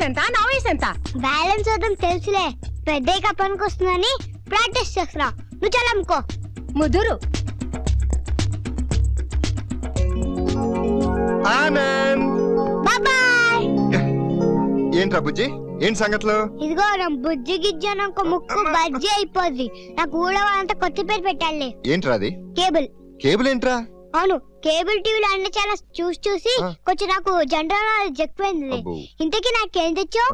వయసు ఎంత, నా వయసు ఎంత? బ్యాలెన్స్ అవుతాం తెలుసులే, పెద్దగా పనికి వస్తుందని ప్రాక్టీస్ చేస్తున్నా. నువ్వు చాలా అమ్ముకో. ముదురు బాయ్. ఏంట్రా బుజ్జి, ఏంటి సంగతులు? ఇదిగో నా బుజ్జి గిజ్జి ఒక ముక్కు బజ్జి అయిపోద్ది. నాకు ఊళ్ళో వాళ్ళంతా కొత్త పేరు పెట్టాలి. ఏంట్రా అది? కేబుల్. కేబుల్ ఏంట్రా? అవును, కేబుల్ టీవీలో అన్ని చాలా చూసి కొంచెం నాకు జనరల్ నాలెడ్జ్ ఎక్కువైంది. ఇంతకీ నాకేం తెచ్చావు?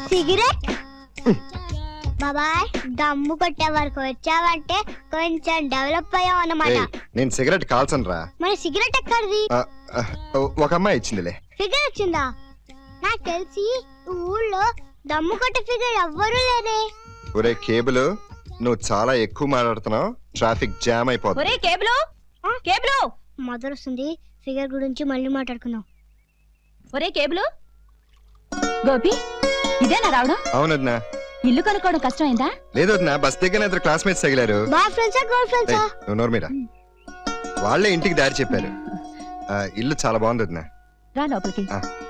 సిగరెట్. బాబాయ్, దమ్ము కొట్టే వరకు వచ్చావంటే కొంచెం డెవలప్ అయ్యావు అన్నమాట. నేను సిగరెట్ కాల్చను రా. మరి సిగరెట్ ఎక్కడిది? ఒక అమ్మాయి ఇచ్చిందిలే. ఫిగర్ వచ్చిందా? నాకు తెలిసి ఊళ్ళో దమ్ము కొట్టే ఫిగర్ ఎవ్వరూ లేరే. ఒరే కేబుల్, నువ్వు చాలా ఎక్కువ మాట్లాడుతున్నావు, ట్రాఫిక్ జామ్ అయిపోతుంది. ఒరే కేబుల్, కేబుల్ మదర్ వస్తుంది, ఫిగర్ గురించి మళ్ళీ మాట్లాడుకుందాం. ఒరే కేబుల్. గోపి, ఇదేనా రావడం? అవునన్నా. ఇల్లు కనుక్కోవడం కష్టమైందా? లేదు వదినా, బస్ దగ్గర ఇద్దరు క్లాస్మేట్స్ తగిలారు. బాయ్ ఫ్రెండ్సా, గర్ల్ ఫ్రెండ్సా? నువ్వు నోరు మీరా. వాళ్ళే ఇంటికి దారి చెప్పారు. ఇల్లు చాలా బాగుంది వదినా. రా లోపలికి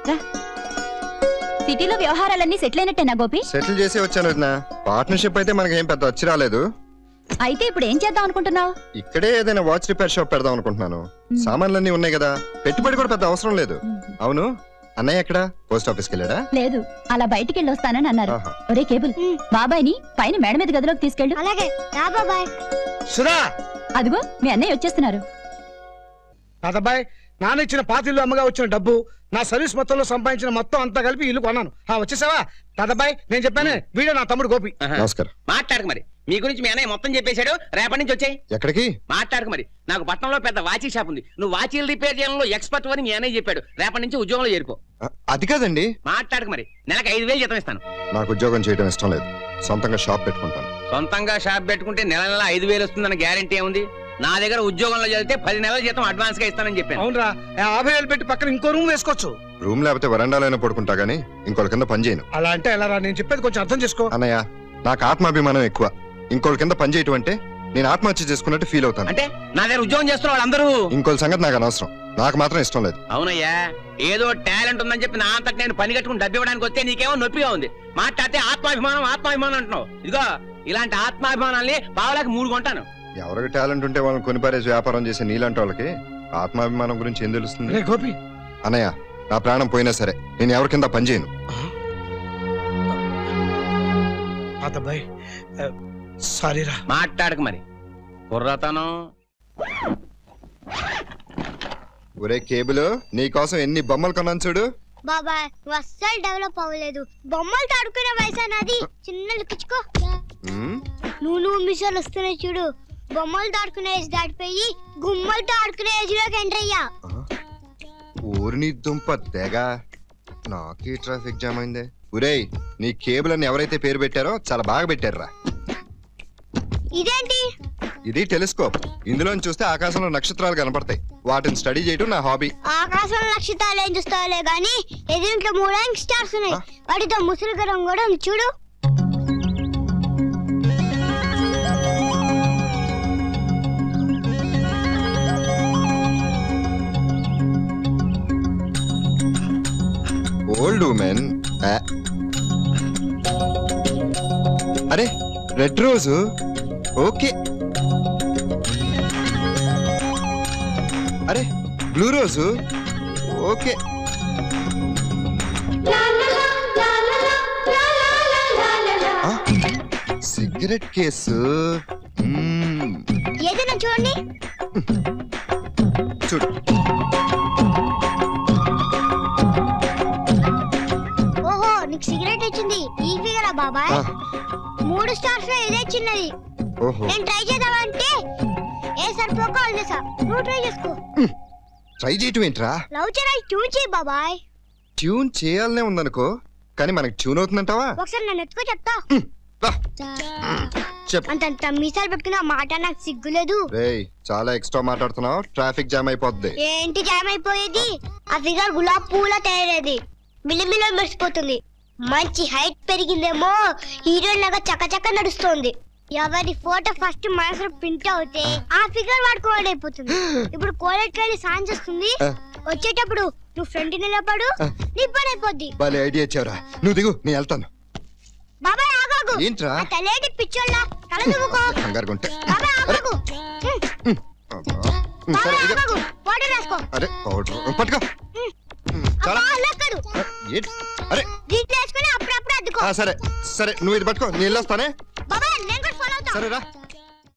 రా. సిటీలో వ్యవహారాలన్నీ సెటిల్ అయినట్టేనా గోపి? సెటిల్ చేసి వచ్చాను వదినా. పార్ట్నర్షిప్ అయితే మనకి ఏం పెద్ద వచ్చి రాలేదు. అయితే ఇప్పుడు ఏం చేద్దాం అనుకుంటున్నావు? ఇక్కడే ఏదైనా వాచ్ రిపేర్ షాప్ పెడదాం అనుకుంటున్నాను. సామాన్లన్నీ ఉన్నాయి కదా, పెట్టుబడి కూడా పెద్ద అవసరం లేదు. అవును, అన్నయ్య ఎక్కడ? పోస్ట్ ఆఫీస్కి వెళ్ళాడా? లేదు, అలా బయటికి వెళ్ళి వస్తానని అన్నారు. ఒరే కేబుల్, బాబాయ్ని పైన మేడ మీద గదిలోకి తీసుకెళ్ళు. అలాగే రా బాబాయ్. సుధా, అదిగో మీ అన్నయ్య వచ్చేస్తున్నారు. తాతబ్బాయ్, నాన్న ఇచ్చిన పాత ఇల్లు అమ్మగా వచ్చిన డబ్బు, నా సర్వీస్ మొత్తంలో సంపాదించిన మొత్తం అంతా కలిపి ఇల్లు కొన్నాను. వచ్చేసావా? తాతబ్బాయ్, నేను చెప్పానే, వీడే నా తమ్ముడు గోపి. నమస్కారం. మాట్లాడకు మరి, మీ గురించి మీ అన్నయ్య మొత్తం చెప్పేశాడు. రేపటి నుంచి వచ్చాయి. ఎక్కడికి? మాట్లాడకు మరి. నాకు పట్టణంలో పెద్ద వాచీ షాప్ ఉంది, నువ్వు వాచీలు రిపేర్ చేయడంలో ఎక్స్పర్ట్ అని మీ అన్నయ్య చెప్పాడు. రేపటి నుంచి ఉద్యోగంలో చేరుకో. అది కాదండి. మాట్లాడకు మరి, నెలకు 5,000 జీతం ఇస్తాను. నాకు ఉద్యోగం చేయడం ఇష్టం లేదు, సొంతంగా షాప్ పెట్టుకుంటాను. సొంతంగా షాప్ పెట్టుకుంటే నెల 5,000 వస్తుందన్న గ్యారంటీ ఏముంది? నా దగ్గర ఉద్యోగంలో చదివితే 10 నెలల జీతం అడ్వాన్స్ గా ఇస్తానని చెప్పాను. అవునరా, 50,000 పెట్టి పక్కన ఇంకో రూమ్ వేసుకోవచ్చు. రూమ్ లేకపోతే వరండాలో పడుకుంటా గానీ ఇంకోళ్ళ కింద పని చేయను. అలా అంటే ఎలా రా? నేను చెప్పేది కొంచెం అర్థం చేసుకో. అన్నయ్య, నాకు ఆత్మాభిమానం ఎక్కువ. ఇంకోళ్ళ కింద పని చేయటం అంటే నేను ఆత్మహత్య చేసుకున్నట్టు ఫీల్ అవుతాను. అంటే నా దగ్గర ఉద్యోగం చేస్తున్న వాళ్ళందరూ ఇంకోళ్ళ సంగతి నాకు అనవసరం, నాకు మాత్రం ఇష్టం లేదు. అవునయ్యా, ఏదో టాలెంట్ ఉందని చెప్పి నా అంతటి నేను పని కట్టుకుని డబ్బు ఇవ్వడానికి వస్తే నీకేమో నొప్పిగా ఉంది. మాట్లాడితే ఆత్మాభిమానం ఆత్మాభిమానం అంటున్నావు. ఇదిగో, ఇలాంటి ఆత్మాభిమానాల్ని పావలాకి 3 కొంటాను. ఎవరికి టాలెంట్ ఉంటే వాళ్ళని కొనిపారేసి వ్యాపారం చేసే నీలాంటి వాళ్ళకి ఆత్మాభిమానం గురించి ఏం తెలుస్తుంది? గోపి, అన్నయ్య, నా ప్రాణం పోయినా సరే నేను ఎవరి కింద పని చేయను. తాతబ్బాయ్, సారీరా. మాట్లాడకు మరి, కుర్రతనం. ఒరే కేబుల్, నీకోసం ఎన్ని బొమ్మలు కొన్నాను చూడు. బాబాయ్, అస్సలు డెవలప్ అవ్వలేదు. బొమ్మలు ఆడుకునే వయసు అన్నది. చిన్న లిక్కించుకో. నువ్వు మిషన్లు వస్తున్నాయి చూడు. బొమ్మలు ఆడుకునే ఏజ్ దాటిపోయి గుమ్మలతో ఆడుకునే ఏజ్ లోకి ఎంటర్ అయ్యా. ఊరిని దుంప తెగ, నాకే ట్రాఫిక్ జామ్ అయిందే. ఒరేయ్, నీ కేబుల్ అని ఎవరైతే పేరు పెట్టారో చాలా బాగా పెట్టారురా. ఇదేంటి? ఇది టెలిస్కోప్. ఇందులో చూస్తే ఆకాశంలో నక్షత్రాలు కనపడతాయి. వాటిని స్టడీ చేయడం నా హాబీ. ఆకాశంలో నక్షత్రాలు ఏం చూస్తావులే గానీ ఎదురింట్లో 3 యంగ్స్టర్స్ ఉన్నాయి. వాటితో ముసురుగరం కూడా ఉంది చూడు. Old women. అరే, రెడ్ రోజు. ఓకే. అరే, బ్లూ రోజు. ఓకే. Cigarette case. ఏదైనా చూడండి. చూడు. ఓహో, నీకు సిగరెట్ వచ్చింది. ఈ ఫిగరా బాబాయ్? 3 స్టార్స్ లో ఇదే చిన్నది. నేను ట్రై చేద్దామంటే ఏ సరిపోక వదిలేసా. నువ్వు ట్రై చేసుకో. ట్రై చేయటం ఏంట్రా? లవ్ చేయాలి, ట్యూన్ చేయి బాబాయ్. ట్యూన్ చేయాలనే ఉందనుకో, కానీ మనకి ట్యూన్ అవుతుందంటావా? ఒకసారి నన్ను ఎత్తుకో, చెప్తా. చెప్పు. అంత మీసాలు పెట్టుకున్న మాట నాకు సిగ్గులేదు. రేయ్, చాలా ఎక్స్ట్రా మాట్లాడుతున్నావు. ట్రాఫిక్ జామ్ అయిపోద్ది. ఏంటి జామ్ అయిపోయేది? ఆ ఫిగర్ గులాబ్ పూల తయారేది. మిలిమిలో మెరిసిపోతుంది. మంచి హైట్ పెరిగిందేమో, హీరోయిన్ లాగా చక్కచక్క నడుస్తోంది. ఎవరి ఫోటో ఫస్ట్ మనసులో ప్రింట్ అవుతే ఆ ఫిగర్ వాడుకోవడం అయిపోతుంది. ఇప్పుడు కోలెట్కి వెళ్ళి సాయం చేస్తుంది. వచ్చేటప్పుడు నువ్వు ఫ్రంట్ నిలబడు, నీ పని అయిపోద్ది. భలే ఐడియా ఇచ్చావురా. నువ్వు దిగు, నేను వెళ్తాను. బాబాయ్ ఆగాగు. ఏంట్రా? ఆ తలేటి పిచ్చోళ్ళ తల దువ్వుకో. కంగారు కొంటే. బాబాయ్ ఆగాగు. సరే బాబాయ్ ఇక. ఆగాగు. వాటర్ రాసుకో. అరే పౌడర్ పట్టుకో. చాలా అబ్బా, అల్లక్కడు. ఏంటి? అరే దీంట్లో వేసుకుని అప్పుడప్పుడు అద్దుకో. సరే సరే, నువ్వు ఇది పట్టుకో, నేను వెళ్ళొస్తానే. బాబాయ్ నేను కూడా ఫాలో అవుతా. సరేరా.